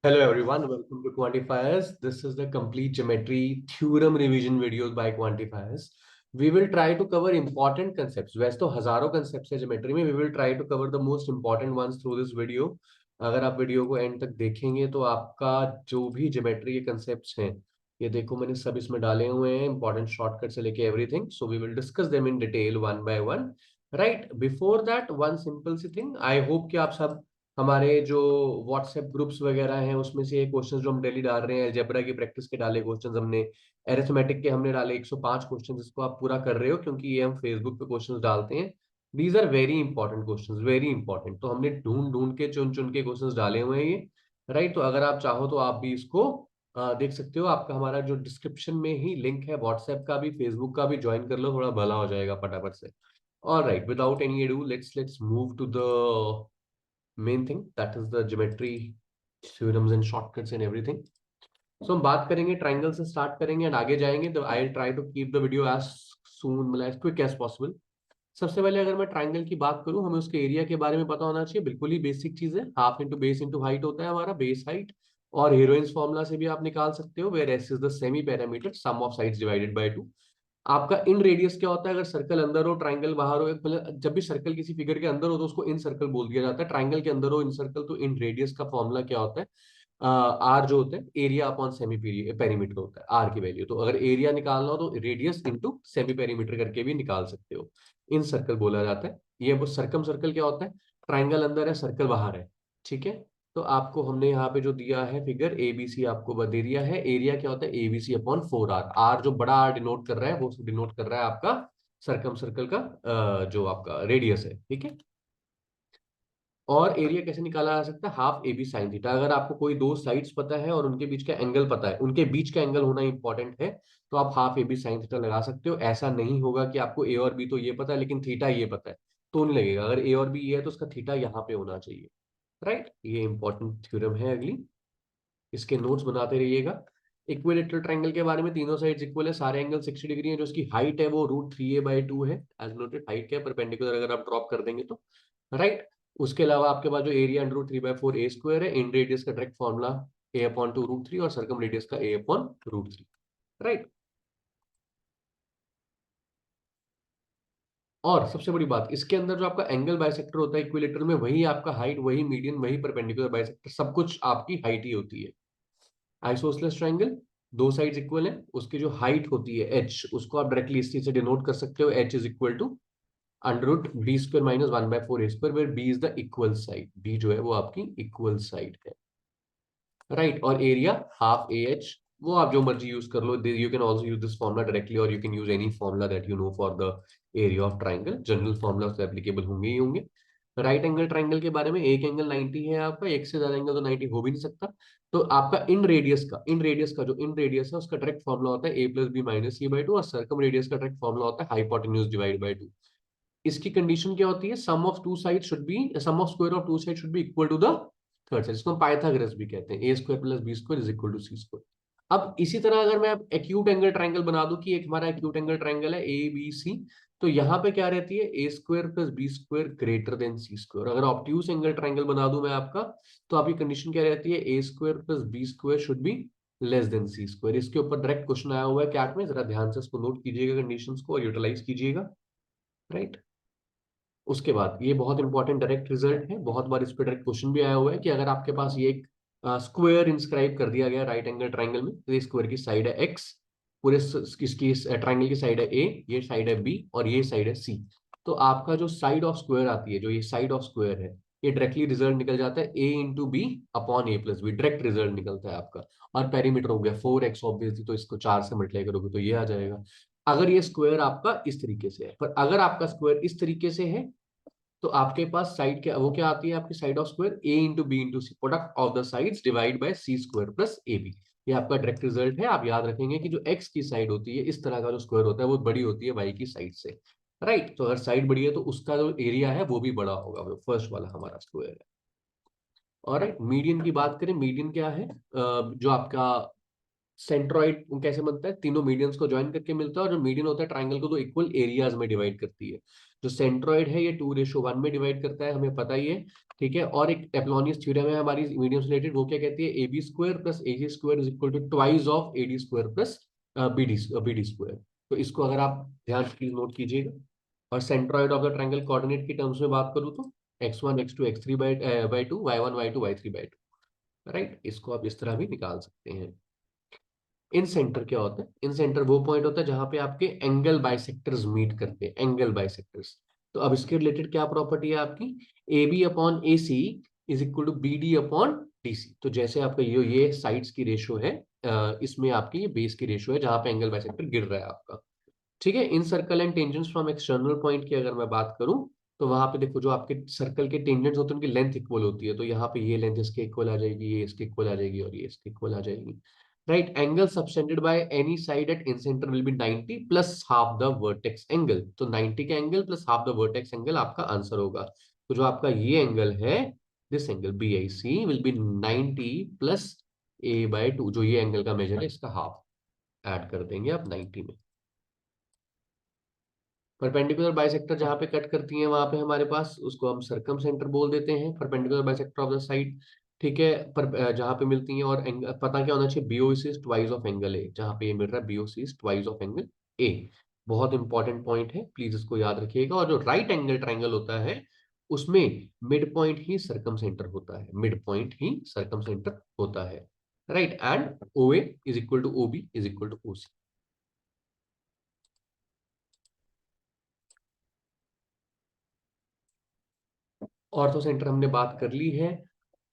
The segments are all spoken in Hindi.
Hello everyone, welcome to Quantifiers. This is the complete geometry theorem revision videos by Quantifiers. We will try to cover important concepts. वैसे तो हजारों concepts है geometry में. We will try to cover the most important ones through this video. अगर आप वीडियो को एंड तक देखेंगे तो आपका जो भी geometry के concepts हैं, ये देखो मैंने सब इसमें डाले हुए हैं, important shortcut से लेके everything. So we will discuss them in detail one by one. Right. Before that, one simple C thing. I hope कि आप सब हमारे जो व्हाट्सएप ग्रुप्स वगैरह हैं उसमें से ये क्वेश्चंस जो हम डेली डाल रहे हैं, अलजेब्रा की प्रैक्टिस के डाले क्वेश्चंस हमने, एरिथमेटिक के हमने डाले 105 क्वेश्चंस, इसको आप पूरा कर रहे हो क्योंकि ये हम फेसबुक पे क्वेश्चंस डालते हैं. These are very important questions, very important. तो हमने ढूंढ ढूंढ के चुन चुन के क्वेश्चंस डाले हुए हैं ये. राइट. तो अगर आप चाहो तो आप भी इसको देख सकते हो. आपका हमारा जो डिस्क्रिप्शन में ही लिंक है व्हाट्सएप का भी, फेसबुक का भी, ज्वाइन कर लो, थोड़ा भला हो जाएगा फटाफट से. All right, without any ado, let's move to the main thing, that is the geometry theorems and shortcuts and everything. So हम बात करेंगे ट्राइंगल से, स्टार्ट करेंगे एंड आगे जाएंगे. तो I try to keep the video as soon, मतलब एज क्विक एज पॉसिबल. सबसे पहले अगर मैं ट्राइंगल की बात करूं, हमें उसके एरिया के बारे में पता होना चाहिए. बिल्कुल ही बेसिक चीज है. Half into base into height होता है हमारा, बेस हाइट. और हीरोइंस फॉर्मूला से भी आप निकाल सकते हो, where s is the semi parameter, sum of sides divided by 2. आपका इन रेडियस क्या होता है? अगर सर्कल अंदर हो, ट्राइंगल बाहर हो, मतलब जब भी सर्कल किसी फिगर के अंदर हो तो उसको इन सर्कल बोल दिया जाता है. ट्राइंगल के अंदर हो इन सर्कल तो इन रेडियस का फॉर्मूला क्या होता है? आर जो होता है, एरिया अपॉन सेमी पेरीमीटर होता है, आर की वैल्यू. तो अगर एरिया निकालना हो तो रेडियस इंटू सेमी पेरीमीटर करके भी निकाल सकते हो. इन सर्कल बोला जाता है. ये वो सर्कम सर्कल क्या होता है? ट्राइंगल अंदर है, सर्कल बाहर है. ठीक है. तो आपको हमने यहाँ पे जो दिया है फिगर एबीसी आपको दे दिया है. एरिया क्या होता है? ABC upon 4 are. आर जो बड़ा आर डिनोट कर रहा है वो डिनोट कर रहा है आपका सर्कम सर्कल का जो आपका रेडियस है. ठीक है. और एरिया कैसे निकाला जा सकता है? Half a b sine theta. अगर आपको कोई दो साइड्स पता है और उनके बीच का एंगल पता है, उनके बीच का एंगल होना इंपॉर्टेंट है, तो आप half a b sine theta लगा सकते हो. ऐसा नहीं होगा कि आपको ए और बी तो ये पता है लेकिन थीटा ये पता है, तो नहीं लगेगा. अगर ए और बी ये है तो उसका थीटा यहाँ पे होना चाहिए. राइट. ये इंपॉर्टेंट थ्योरम है. अगली, इसके नोट्स बनाते रहिएगा. इक्विलेटरल ट्रायंगल के बारे में, तीनों साइड्स इक्वल है, सारे एंगल 60 डिग्री है. जो उसकी हाइट है वो √3a/2 है. एज नोटेड, हाइट क्या है? परपेंडिकुलर अगर आप ड्रॉप कर देंगे तो. राइट. उसके अलावा आपके पास जो एरिया √3/4a² है. इन रेडियस का डायरेक्ट फॉर्मूला a/2√3 और सर्कम रेडियस का a/√3. राइट. और सबसे बड़ी बात, इसके अंदर जो आपका एंगल बाइसेक्टर होता है इक्विलेटर में, वही आपका हाइट, वही मीडियन, वही परपेंडिकुलर बाइसेक्टर, सब कुछ आपकी हाइट ही होती है. आइसोसेलेस ट्रायंगल, दो साइड्स इक्वल हैं, उसकी जो हाइट होती है एच, उसको आप डायरेक्टली इस चीज से डिनोट कर सकते हो. H is equal to √b² - 1/4a², where B is the equal side. B जो है वो आपकी इक्वल साइड है. राइट. और एरिया हाफ ए एच, वो आप जो मर्जी यूज कर लो. You can also use this formula directly, और you can use any formula that you know for the area of triangle. General formula तो एप्लीकेबल होंगे ही होंगे. राइट एंगल ट्राइंगल के बारे में, एक एंगल 90 है आपका, एक से ज्यादा एंगल तो 90 हो भी नहीं सकता. तो आपका इन रेडियस का जो इन रेडियस है उसका डायरेक्ट फॉर्मुला होता है a+b - c/2, और सर्कम रेडियस का डायरेक्ट फॉर्मुला होता है हाइपोटेन्यूज डिवाइड बाय 2. इसकी कंडीशन क्या होती है? Sum of square of two side should be equal to the third side. इसको हम पाइथागोरस भी कहते हैं. a² + b² = c². अब इसी तरह अगर मैं एक्यूट एंगल ट्रायंगल बना दूं कि एक हमारा एक्यूट एंगल ट्रायंगल है ए बी सी, तो यहाँ पे क्या रहती है? a² + b² > c². अगर ऑब्ट्यूज एंगल ट्रायंगल बना दूं मैं आपका, तो आपकी कंडीशन क्या रहती है? a² + b² should be less than c². इसके ऊपर डायरेक्ट क्वेश्चन आया हुआ है कैट में, जरा ध्यान से इसको नोट कीजिएगा, कंडीशंस को, और यूटिलाइज कीजिएगा. राइट. उसके बाद ये बहुत इंपॉर्टेंट डायरेक्ट रिजल्ट है, बहुत बार इस पे डायरेक्ट क्वेश्चन भी आया हुआ है कि अगर आपके पास ये एक स्क्वायर इंस्क्राइब कर दिया गया राइट एंगल ट्राइंगल में, तो ये स्क्वायर की साइड है एक्स, पूरे इसकी ट्राइंगल की साइड है ए, ये साइड है बी, और ये साइड है सी. तो आपका जो साइड ऑफ स्क्वायर आती है, जो ये साइड ऑफ स्क्वायर है, ये डायरेक्टली रिजल्ट निकल जाता है a × b/a+b. डायरेक्ट रिजल्ट निकलता है आपका. और पेरीमीटर हो गया 4x ऑब्वियसली, तो इसको 4 से मल्टीप्लाई करोगे तो ये आ जाएगा. अगर ये स्क्वायर आपका इस तरीके से है, पर अगर आपका स्क्वायर इस तरीके से है, तो आपके पास साइड क्या, वो क्या आती है आपकी side of square? a × b × c, product of the sides divide by c² + ab. ये आपका डायरेक्ट रिजल्ट है. आप याद रखेंगे कि जो x की साइड होती है, इस तरह का जो स्क्वायर होता है, वो बड़ी होती है y की साइड से. राइट. तो अगर साइड बड़ी है तो उसका जो एरिया है वो भी बड़ा होगा. वो फर्स्ट वाला हमारा स्क्वायर है. और मीडियन की बात करें, मीडियन क्या है? जो आपका सेंट्रॉइड कैसे बनता है, तीनों मीडियंस को ज्वाइन करके मिलता है, और जो मीडियन होता है ट्राइंगल को दो इक्वल एरियाज में डिवाइड करती है। जो सेंट्रॉइड है ये 2:1 में डिवाइड करता है, हमें पता ही है, ठीक है। और एक एप्लोनियस थ्योरम है हमारी मीडियम से रिलेटेड, वो क्या कहती है, AB square plus AC square is equal to twice of AD square plus BD square. तो इसको अगर आप ध्यान से नोट कीजिएगा। और centroid of the triangle coordinate की टर्म्स में बात करूँ तो x1 x2 x3 by 2, y1 y2 y3 by 2, right. इसको आप इस तरह भी निकाल सकते हैं। इन सेंटर क्या होता है, इन सेंटर वो पॉइंट होता है जहां पे आपके एंगल बाइसेक्टर्स मीट करते हैं, एंगल बाइसेक्टर्स। तो अब इसके रिलेटेड क्या प्रॉपर्टी है आपकी, AB upon AC is equal to BD upon DC। तो जैसे आपका ये साइड्स की रेशियो है, इसमें आपकी ये बेस की रेशियो है जहां पे एंगल बाइसेक्टर गिर रहा है आपका, ठीक है। Incircle and tangents from external point की अगर मैं बात करूं, तो वहां पे देखो जो आपके सर्कल के टेंजेंट्स होते हैं उनकी लेंथ इक्वल होती है, तो यहाँ पे ये लेंथ इसके इक्वल आ जाएगी, ये इसके इक्वल आ जाएगी, और ये इसके इक्वल आ जाएगी, right. Angle subtended by any side at incenter will be 90 plus half the vertex angle. तो 90 का angle plus half the vertex angle आपका आंसर होगा। तो जो आपका ये एंगल है, this angle BIC will be 90 plus A/2, जो ये एंगल का मेजर है इसका हाफ ऐड कर देंगे आप 90 में। परपेंडिकुलर बाइसेक्टर जहां पे कट करती हैं वहां पे हमारे पास उसको हम सरकम सेंटर बोल देते हैं, perpendicular bisector of the side, ठीक है। पर जहां पे मिलती हैं, और पता क्या होना चाहिए, BOC is twice of angle A, जहां पे ये मिल रहा है BOC is twice of angle A. बहुत इंपॉर्टेंट पॉइंट है, प्लीज इसको याद रखिएगा। और जो राइट एंगल ट्राइंगल होता है उसमें मिड पॉइंट ही सरकम सेंटर होता है, मिड पॉइंट ही सरकम सेंटर होता है, right. And OA is equal to OB is equal to OC। Orthocentre हमने बात कर ली है।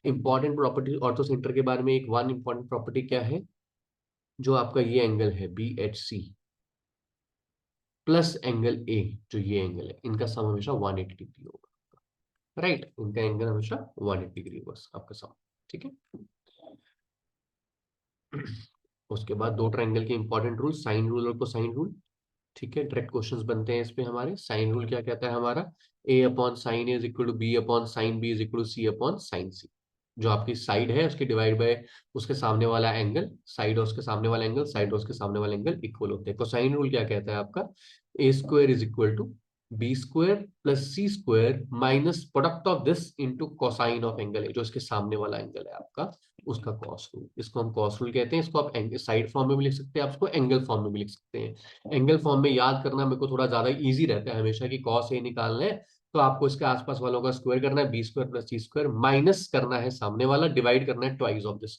इंपॉर्टेंट प्रॉपर्टी ऑर्थो सेंटर के बारे में, एक वन इंपॉर्टेंट प्रॉपर्टी क्या है, जो आपका ये एंगल है BHC प्लस एंगल A, जो ये एंगल है, इनका सम हमेशा 180 डिग्री होगा, राइट। इनका एंगल हमेशा 180 डिग्री होगा आपका सम, ठीक है। उसके बाद दो ट्रायंगल के इंपॉर्टेंट रूल, साइन रूल और कोसाइन रूल, ठीक है। डायरेक्ट क्वेश्चंस बनते हैं इस पे हमारे। साइन रूल क्या कहता है हमारा, A upon sine is equal to B upon sine B is equal to C upon sine C। जो आपकी साइड है उसके डिवाइड बाय उसके सामने वाला एंगल, साइड और उसके सामने वाला एंगल, साइड और उसके सामने वाला एंगल इक्वल होते हैं। कोसाइन रूल क्या कहता है आपका, A square is equal to B square plus C square minus product of this into cosine of angle है, जो इसके सामने वाला एंगल है आपका, उसका कॉस रूल। इसको हम कॉस रूल कहते हैं। इसको आप साइड फॉर्म में भी लिख सकते हैं, आप इसको एंगल फॉर्म में भी लिख सकते हैं। एंगल फॉर्म में याद करना मेरे को थोड़ा ज्यादा इजी रहता है हमेशा, कि कॉस ए निकालना है तो आपको इसके आसपास वालों का स्क्वायर करना है, B square plus C square minus करना है सामने वाला, डिवाइड करना है twice of this.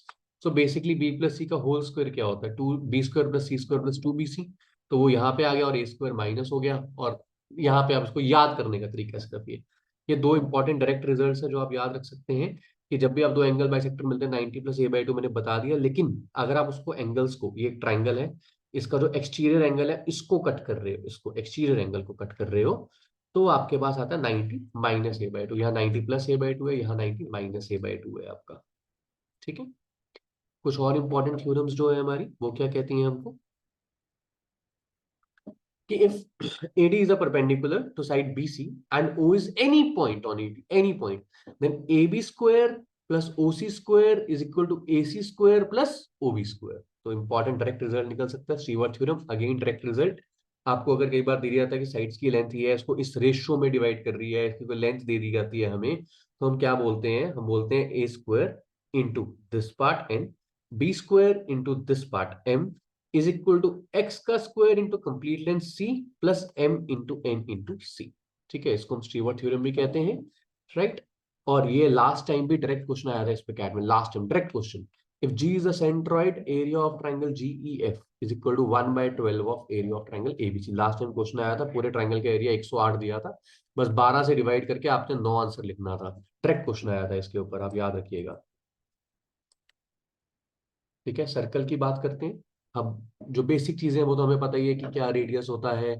So basically B plus C का होल स्क्वायर क्या होता है, 2B square plus C square plus 2BC। तो वो यहाँ पे आ गया और A स्क्वायर माइनस हो गया, और यहाँ पे आप उसको याद करने का तरीका सिर्फ ये दो इंपॉर्टेंट डायरेक्ट रिजल्ट्स है जो आप याद रख सकते हैं, कि जब भी आप दो एंगल बाइसेक्टर मिलते हैं 90 प्लस A/2 मैंने बता दिया। लेकिन अगर आप उसको एंगल्स को, ये एक ट्राइंगल है, इसका जो एक्सटीरियर एंगल है इसको कट कर रहे हो, इसको एक्सटीरियर एंगल को कट कर रहे हो, तो आपके पास आता है 90 माइनस A/2। यहाँ 90 प्लस A/2 है, यहाँ 90 माइनस A/2 है आपका, ठीक है। कुछ और इंपॉर्टेंट थ्योरम्स जो है हमारी, वो क्या कहती हैं हमको, कि if AD is a perpendicular to side BC and O is any point on AD, any point, then AB square plus OC square is equal to AC square plus OB square। तो इंपॉर्टेंट डायरेक्ट रिजल्ट निकल सकता है, Stewart theorem, again direct result. आपको अगर कई बार दे दिया जाता है कि साइड्स की लेंथ ये है, इसको इस रेशियो में डिवाइड कर रही है, इसकी कोई लेंथ दे दी जाती है हमें, तो हम क्या बोलते हैं, हम बोलते हैं A square into this part N, B square into this part M is equal to X का square into complete length C plus M into N into C, ठीक है। इसको हम स्टीवर्ट थ्योरम भी कहते हैं, राइट। और ये लास्ट टाइम भी डायरेक्ट क्वेश्चन आया था इस पे कैट में, last time direct question, if G is a centroid, area of triangle GEF is equal to 1/12 of area of triangle ABC। Last time question आया था, पूरे ट्राइंगल का एरिया 108 दिया था, बस 12 से डिवाइड करके आपने 9 आंसर लिखना था। डायरेक्ट क्वेश्चन आया था इसके ऊपर, आप याद रखिएगा, ठीक है। सर्कल की बात करते हैं अब। जो बेसिक चीजें हैं वो तो हमें पता ही है कि क्या रेडियस होता है,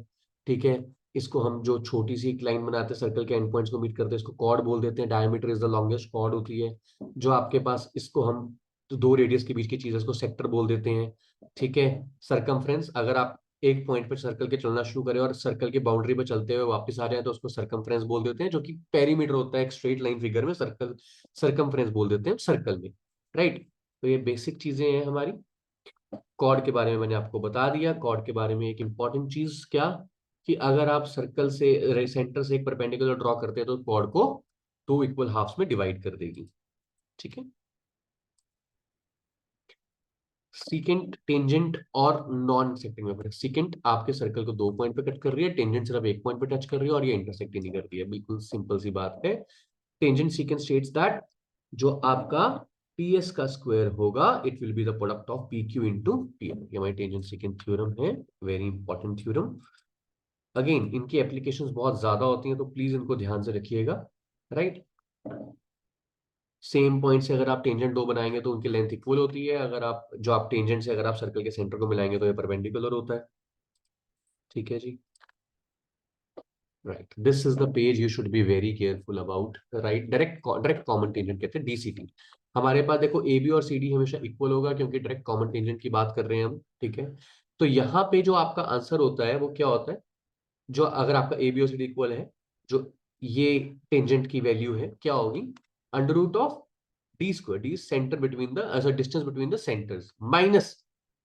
ठीक है। इसको हम जो छोटी सी एक लाइन बनाते हैं सर्कल के एंड पॉइंट्स को मीट करते हैं, इसको कॉर्ड बोल देते हैं। Diameter is the longest chord होती है जो आपके पास, इसको हम तो दो रेडियस के बीच की चीज है, इसको सेक्टर बोल देते हैं, ठीक है। सरकमफ्रेंस, अगर आप एक पॉइंट पर सर्कल के चलना शुरू करें और सर्कल की बाउंड्री पर चलते हुए वापस आ जाए तो उसको सरकमफ्रेंस बोल देते हैं, जो कि पेरीमीटर होता है एक स्ट्रेट लाइन फिगर में, सरकमफ्रेंस बोल देते हैं सर्कल में, राइट। तो ये बेसिक चीजें हैं हमारी। कॉर्ड के बारे में मैंने आपको बता दिया। कॉर्ड के बारे में एक इंपॉर्टेंट चीज क्या, कि अगर आप सर्कल से सेंटर से एक परपेंडिकुलर ड्रॉ करते हैं तो कॉर्ड को 2 इक्वल हाफ्स में डिवाइड कर देगी। ठीक है। सीकेंट, टेंजेंट और नॉन सेक्टिंग में फर्क। सीकेंट आपके सर्कल को 2 पॉइंट पे कट कर रही है, टेंजेंट सिर्फ 1 पॉइंट पे टच कर रही है, और ये इंटरसेक्ट ही नहीं कर रही है। बिल्कुल सिंपल सी बात है। टेंजेंट सीकेंट स्टेट्स दैट जो आपका पीएस का स्क्वायर होगा, it will be the product of P Q into P. ये हमारी टेंजेंट सीकेंट थ्योरम है, वेरी इंपॉर्टेंट थ्योरम। अगेन इनकी एप्लीकेशंस बहुत ज्यादा होती हैं, तो प्लीज इनको ध्यान से रखिएगा। राइट। सेम पॉइंट से अगर आप टेंजेंट 2 बनाएंगे तो उनकी लेंथ इक्वल होती है। अगर आप जो आप टेंजेंट से अगर आप सर्कल के सेंटर को मिलाएंगे तो ये परपेंडिकुलर होता है। ठीक है जी। Right, this is the page you should be very careful about. Right, direct common tangent कहते हैं, डीसीटी। हमारे पास देखो ए बी और सी डी हमेशा इक्वल होगा, क्योंकि डायरेक्ट कॉमन टेंजेंट की बात कर रहे हैं हम। ठीक है। तो यहाँ पे जो आपका आंसर होता है वो क्या होता है, जो अगर आपका ए बी और सी डी इक्वल है, जो ये टेंजेंट की वैल्यू है क्या होगी, under root of d square, d centre between the distance between the centres, minus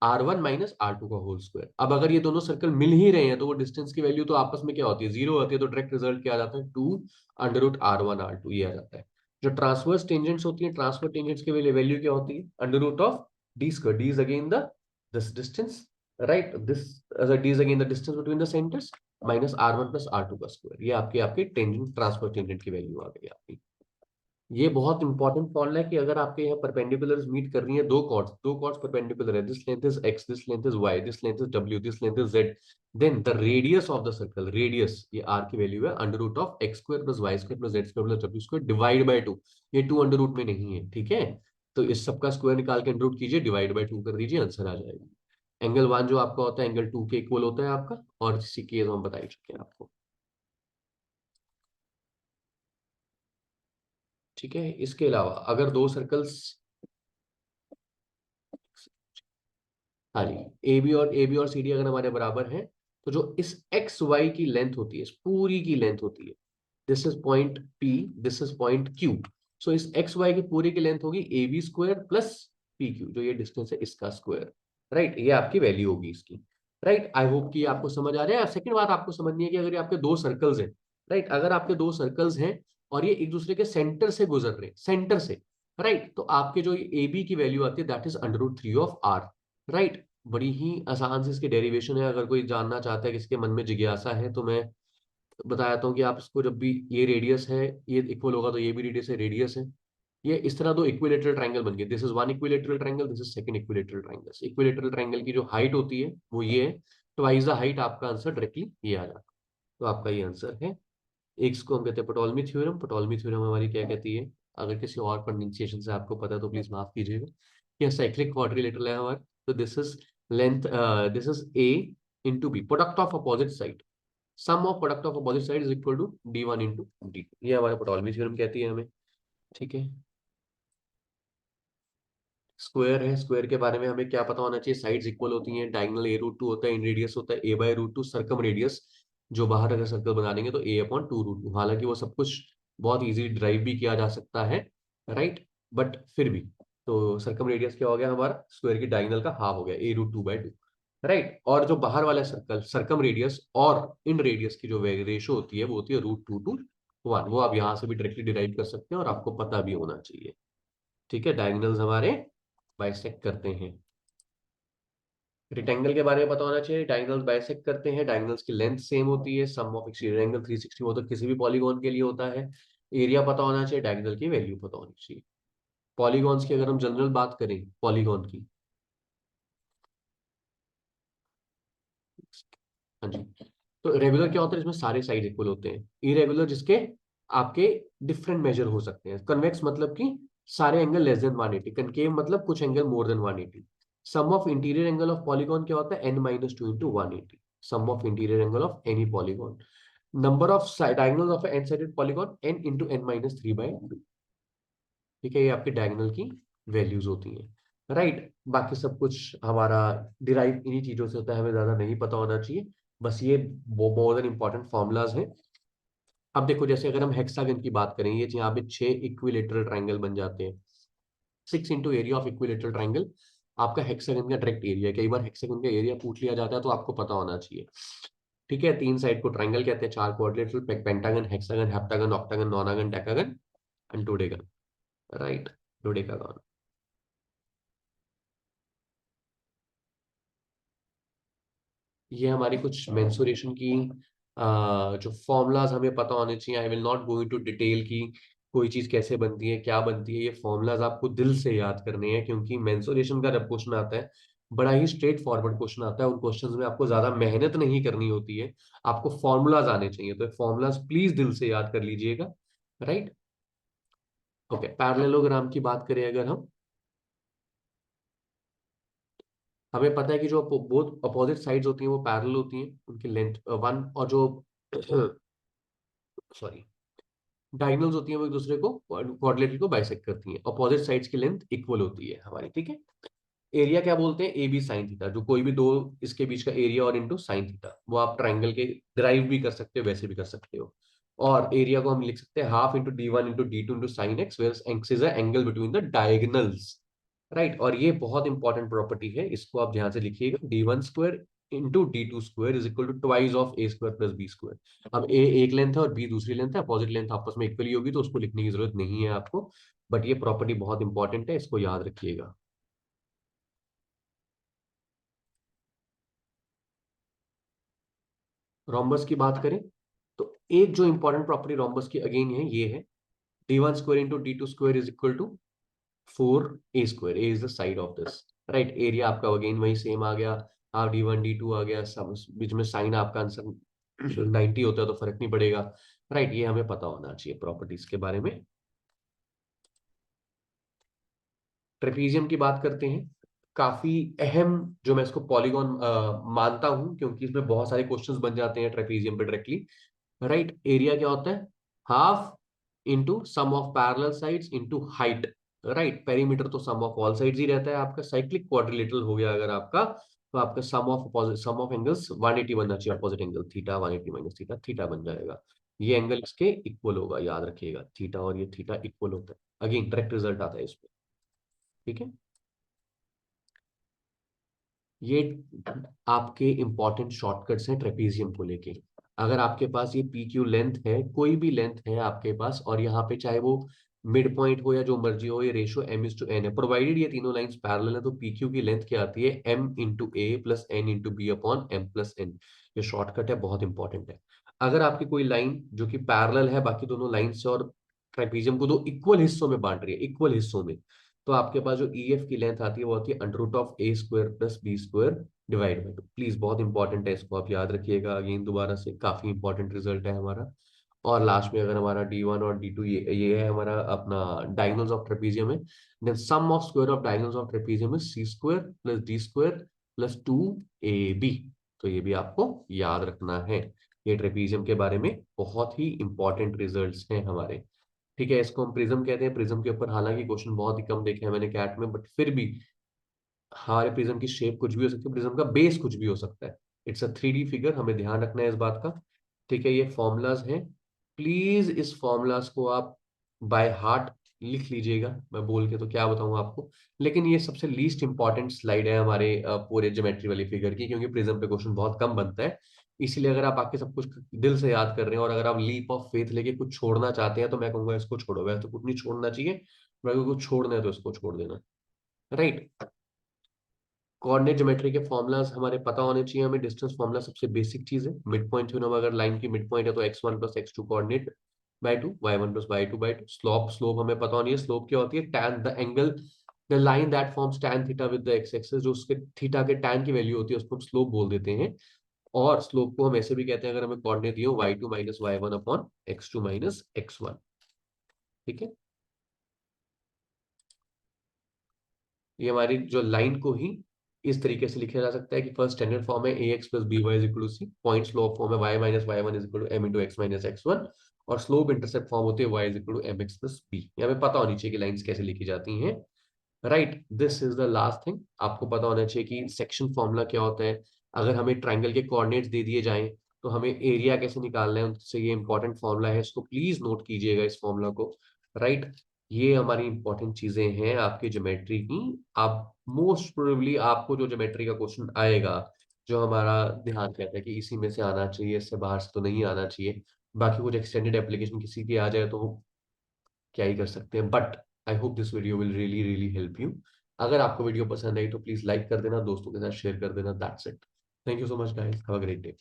R1 minus R2 का होल स्क्वायर। अब अगर ये दोनों सर्कल मिल ही रहे हैं तो वो डिस्टेंस की वैल्यू तो आपस में क्या होती है, 0 होती है। तो डायरेक्ट रिजल्ट क्या आ जाता है, 2 अंडर रूट R1 R2 ये आ जाता है। जो ट्रांसवर्स टेंजेंट्स होती है, ट्रांसवर्स टेंजेंट्स की वैल्यू क्या होती है, under root of d square, d is again the this distance, right, this d is again the distance between the centres, minus R1 plus R2 का स्क्वायर। ये आपकी आपकी टेंजेंट, ट्रांसवर्स टेंजेंट की वैल्यू आ गई आपकी। ये बहुत इंपॉर्टेंट फॉर्मूला है कि अगर आपके यहाँ परपेंडिकुलर्स मीट कर रही है, दो कॉर्ड्स परपेंडिकुलर है, this length is x, this length is y, this length is डब्ल्यू, this length is z, then the radius of the circle, radius ये आर की वैल्यू है under root of x square plus y square plus z square plus डब्ल्यू स्क्वायर डिवाइड बाय 2। ये 2 अंडर रूट में नहीं है। ठीक है। तो इस सब का स्क्वायर निकाल के अंडर रूट कीजिए, डिवाइड बाय 2 कर दीजिए, आंसर आ जाएगा। एंगल 1 जो आपका होता है एंगल 2 के इक्वल होता है आपका, और इसी केस हम बता ही चुके हैं आपको। ठीक है। इसके अलावा अगर दो सर्कल्स, हाँ जी, ए बी और सी डी अगर हमारे बराबर हैं, तो जो इस एक्स वाई की लेंथ होती है, इस पूरी की लेंथ होती है, this is point P, this is point Q. So इस एक्स वाई की पूरी की लेंथ होगी A B square plus P Q, जो ये डिस्टेंस है इसका स्क्वायर। राइट, ये आपकी वैल्यू होगी इसकी। राइट, आई होप कि आपको समझ आ रहा है। सेकंड बात आपको समझनी है कि अगर आपके दो सर्कल्स हैं, राइट, अगर आपके दो सर्कल्स हैं और ये एक दूसरे के सेंटर से गुजर रहे हैं, सेंटर से, राइट, तो आपके जो ए बी की वैल्यू आती है that is under root 3 of r. Right, बड़ी ही आसान से इसकी डेरिवेशन है। अगर कोई जानना चाहता है, किसी के मन में जिज्ञासा है, तो मैं बताता हूँ कि आप इसको, जब भी ये रेडियस है, ये इक्वल होगा तो ये भी रेडियस है, रेडियस है, ये इस तरह दो इक्विलेटरल ट्रायंगल बन गए। This is one equilateral triangle, this is second equilateral triangle. Equilateral triangle की जो हाइट होती है वो ये है, ट्वाइस द हाइट, आपका आंसर डायरेक्टली ये आ जाता है। तो आपका ये आंसर है। एक इसको हम कहते हैं पटोलमी थ्योरम। पटोलमी थ्योरम हमारी क्या कहती है, अगर किसी और प्रोनाउंसिएशन से आपको पता है तो प्लीज माफ कीजिएगा। ये साइक्लिक क्वाड्रिलेटरल है हमारा। तो this is length, this is a into b, product of opposite side, sum of product of opposite side is equal to D1 into D2। ये हमारा पटोलमी थ्योरम कहती है हमें। ठीक है। स्क्वायर है, स्क्वायर के बारे में हमें क्या पता होना चाहिए, साइड्स इक्वल होती हैं, डायगोनल ए रूट 2 होता है, इन रेडियस होता है ए बाय रूट 2, सर्कम रेडियस जो बाहर अगर सर्कल बना देंगे तो ए अपॉन 2 रूट 2। हालांकि वो सब कुछ बहुत इजीली ड्राइव भी किया जा सकता है, राइट, बट फिर भी, तो सर्कम रेडियस क्या हो गया हमारा, स्क्वायर की डायगोनल का हाफ हो गया, ए रूट 2 बाय 2। राइट, और जो बाहर वाला सर्कल, सर्कम रेडियस और इन रेडियस की जो रेशो होती है वो होती है रूट 2 टू 1। वो आप यहाँ से भी डायरेक्टली डिराइव कर सकते हैं और आपको पता भी होना चाहिए। ठीक है, डायगोनल्स हमारे बाइसेक्ट करते हैं। रेक्टेंगल के बारे में पता होना चाहिए, डायगोनल्स बाइसेक्ट करते हैं, डायगोनल्स की लेंथ सेम होती है, सम ऑफ एक्सटीरियर एंगल 360 वो तो किसी भी पॉलीगॉन के लिए होता है। एरिया पता होना चाहिए, डायगोनल की वैल्यू पता होनी चाहिए। पॉलीगॉन्स की अगर हम जनरल बात करें, पॉलीगॉन की, हाँ जी, तो रेगुलर क्या होता है, इसमें सारे साइड इक्वल होते हैं। इरेगुलर जिसके आपके डिफरेंट मेजर हो सकते हैं। कन्वेक्स मतलब कि सारे एंगल लेस देन 180, कनकेव मतलब कुछ angle more than 180। Sum of interior angle of polygon क्या होता है, n-2 into 180, sum of interior angle of any polygon. Number of diagonals of n sided polygon n into n-3/2। ठीक है, ये आपके डायगोनल की वैल्यूज होती हैं। राइट, बाकी सब कुछ हमारा डिराइव इन्हीं चीजों से होता है, हमें ज्यादा नहीं पता होना चाहिए। बस ये मोर देन इंपॉर्टेंट फॉर्मूलाज हैं। अब देखो, जैसे अगर हम हेक्सागन की बात करें, ये यहाँ पे 6 इक्विलेटरल ट्रायंगल बन जाते हैं। 6 into area of equilateral triangle, आपका हेक्सागन का डायरेक्ट एरिया। कई बार हेक्सागन का एरिया पूछ लिया जाता है तो आपको पता होना चाहिए। ठीक है, 3 साइड को ट्राइंगल कहते हैं, 4 quadrilateral, pentagon, hexagon, heptagon, octagon, nonagon, decagon and dodecagon. Right, dodecagon. ये हमारी कुछ मेंसुरेशन की जो फॉर्मूलाज हमें पता होने चाहिए। I will not go into detail की कोई चीज कैसे बनती है, क्या बनती है। ये फॉर्मूलाज आपको दिल से याद करने हैं, क्योंकि मेंसुरेशन का जब क्वेश्चन आता है, बड़ा ही स्ट्रेट फॉरवर्ड क्वेश्चन आता है। उन क्वेश्चंस में आपको ज्यादा मेहनत नहीं करनी होती है, आपको फॉर्मूलाज आने चाहिए। तो फॉर्मूलाज प्लीज दिल से याद कर लीजिएगा। राइट। ओके, पैरेललोग्राम की बात करें अगर हम, हमें पता है कि जो बोथ अपोजिट साइड्स होती हैं वो पैरेलल होती हैं, उनकी लेंथ वन, और जो सॉरी डायगोनल्स होती हैं वो एक दूसरे को क्वाड्रिलेटरल को बाइसेक्ट करती हैं। अपोजिट साइड्स की लेंथ इक्वल होती है हमारी। ठीक है। एरिया क्या बोलते हैं? A b sine theta. जो कोई भी दो इसके बीच का एरिया और इनटू साइन थीटा, वो आप ट्राइंगल के डिराइव भी कर सकते हो, वैसे भी कर सकते हो। और एरिया को हम लिख सकते हैं half into D1 into D2 into sine x, where x is angle between the diagonals. Right. और ये बहुत इंपॉर्टेंट प्रॉपर्टी है, इसको आप ध्यान से लिखिएगा। D1 square into D2 square is equal to twice of a square plus b square. अब ए एक लेंथ है और बी दूसरी लेंथ है, अपोजिट लेंथ आपस में इक्वली होगी, तो उसको लिखने की जरूरत नहीं है आपको। बट ये प्रॉपर्टी बहुत इंपॉर्टेंट है, इसको याद रखिएगा। रोम्बस की बात करें तो एक जो इंपॉर्टेंट प्रॉपर्टी रोम्बस की अगेन है, ये है D1 square into D2 square is equal to 4 A square. A is the side of this. Right. Area आपका अगेन वही सेम आ गया, हाफ D1 D2 आ गया, सब बीच में साइन आपका आंसर 90 होता है तो फर्क नहीं पड़ेगा। राइट। ये हमें पता होना चाहिए प्रॉपर्टीज के बारे में। ट्रेपीजियम की बात करते हैं, काफी अहम, जो मैं इसको पॉलीगॉन मानता हूं, क्योंकि इसमें बहुत सारे क्वेश्चंस बन जाते हैं ट्रेपीजियम पे डायरेक्टली। राइट। एरिया क्या होता है? Half into sum of parallel sides into height. Right. Perimeter तो सम ऑफ ऑल साइड्स ही रहता है आपका। साइक्लिक क्वाड्रिलेटरल हो गया अगर आपका, तो आपका सम ऑफ एंगल्स 180 बनना चाहिए। Opposite angle theta 180 minus theta, theta बन जाएगा। ये एंगल इसके इक्वल होगा, याद रखिएगा। थीटा और ये थीटा इक्वल होता है। अगेन डायरेक्ट रिजल्ट आता है इसमें। ठीक है। ये आपके इंपॉर्टेंट शॉर्टकट्स हैं ट्रेपीजियम को लेके। अगर आपके पास ये पी क्यू लेंथ है, कोई भी लेंथ है आपके पास, और यहाँ पे चाहे वो मिड पॉइंट हो या जो मर्जी हो, ये रेशो M/N है, प्रोवाइडेड ये तीनों लाइंस पैरेलल है, तो पी क्यू की लेंथ क्या आती है? M/A plus N/B upon M plus N। ये शॉर्टकट है, बहुत इंपॉर्टेंट है। अगर आपकी कोई लाइन जो कि पैरेलल है बाकी दोनों लाइन से, और ट्रेपीजियम को दो इक्वल हिस्सों में बांट रही है, इक्वल हिस्सों में, तो आपके पास जो EF की लेंथ आती है वो आती है √A² plus B² divide by 2। Please, बहुत इंपॉर्टेंट है, इसको आप याद रखिएगा। अगेन दोबारा से, काफी इंपॉर्टेंट रिजल्ट है हमारा। और लास्ट में अगर हमारा D1 और D2, ये है हमारा अपना डायगोनल्स ऑफ ट्रेपीजियम है, then sum of square of diagonals of trapezium is C² plus D² plus 2AB। तो ये भी आपको याद रखना है। ये ट्रेपीजियम के बारे में बहुत ही इंपॉर्टेंट रिजल्ट्स हैं हमारे। ठीक है। इसको हम प्रिज्म कहते हैं। प्रिज्म के ऊपर हालांकि क्वेश्चन बहुत ही कम देखे हैं मैंने कैट में, बट फिर भी हमारे प्रिज्म की शेप कुछ भी हो सकती है, प्रिज्म का बेस कुछ भी हो सकता है। इट्स अ 3D फिगर, हमें ध्यान रखना है इस बात का। ठीक है। ये फॉर्मूलाज हैं, प्लीज इस फॉर्मूलाज को आप बाय हार्ट लिख लीजिएगा। मैं बोल के तो क्या बताऊं आपको, लेकिन ये सबसे लीस्ट इंपॉर्टेंट स्लाइड है हमारे पूरे ज्योमेट्री वाली फिगर की, क्योंकि प्रिज्म पे क्वेश्चन बहुत कम बनता है। इसीलिए अगर आप आके सब कुछ दिल से याद कर रहे हैं, और अगर आप लीप ऑफ फेथ लेके कुछ छोड़ना चाहते हैं, तो मैं कहूंगा इसको छोड़ो। वैसे तो कुछ नहीं छोड़ना चाहिए, अगर कुछ छोड़ना है तो इसको छोड़ देना। राइट। कोऑर्डिनेट ज्योमेट्री के फॉर्मुलाज हमारे पता होने चाहिए हमें। डिस्टेंस फॉर्मुला सबसे बेसिक चीज है। मिड पॉइंट थ्योरम, अगर लाइन की मिड पॉइंट है तो x1 plus x2 coordinate by 2, y1 plus y2 by 2। Slope, slope हमें पता होनी है। स्लोप क्या होती है? Tan the angle, the line that forms tan theta with the x axis. जो उसके थीटा के टैन की वैल्यू होती है उसको हम स्लोप बोल देते हैं। और स्लोप को हम ऐसे भी कहते हैं, अगर हमें कोऑर्डिनेट दिए हो y2 minus y1 upon x2 minus x1। ठीक है। ये हमारी जो लाइन को ही इस तरीके से लिखा जा सकता है कि फर्स्ट स्टैंडर्ड फॉर्म है ax plus by is equal to c. Point slope form है y minus y1 is equal to m into x minus x1। और स्लोप इंटरसेप्ट फॉर्म होती है y is equal to mx plus b। ये हमें पता होनी चाहिए कि लाइंस कैसे लिखी जाती हैं। Right. This is the last thing, आपको पता होना चाहिए कि सेक्शन फॉर्मूला क्या होता है। अगर हमें ट्राइंगल के कोऑर्डिनेट्स दे दिए जाएं तो हमें एरिया कैसे निकालना है, उनसे ये इंपॉर्टेंट फॉर्मूला है, इसको प्लीज नोट कीजिएगा इस फॉर्मूला को। राइट। ये हमारी इंपॉर्टेंट चीजें हैं आपकी ज्योमेट्री की। आप मोस्ट प्रोबेबली आपको जो ज्योमेट्री का क्वेश्चन आएगा, जो हमारा ध्यान कहता है कि इसी में से आना चाहिए, इससे बाहर से तो नहीं आना चाहिए। बाकी कुछ एक्सटेंडेड एप्लीकेशन किसी की आ जाए तो क्या ही कर सकते हैं। But I hope this video will really really help you. अगर आपको वीडियो पसंद आई तो प्लीज लाइक कर देना, दोस्तों के साथ शेयर कर देना। That's it. Thank you so much guys, have a great day.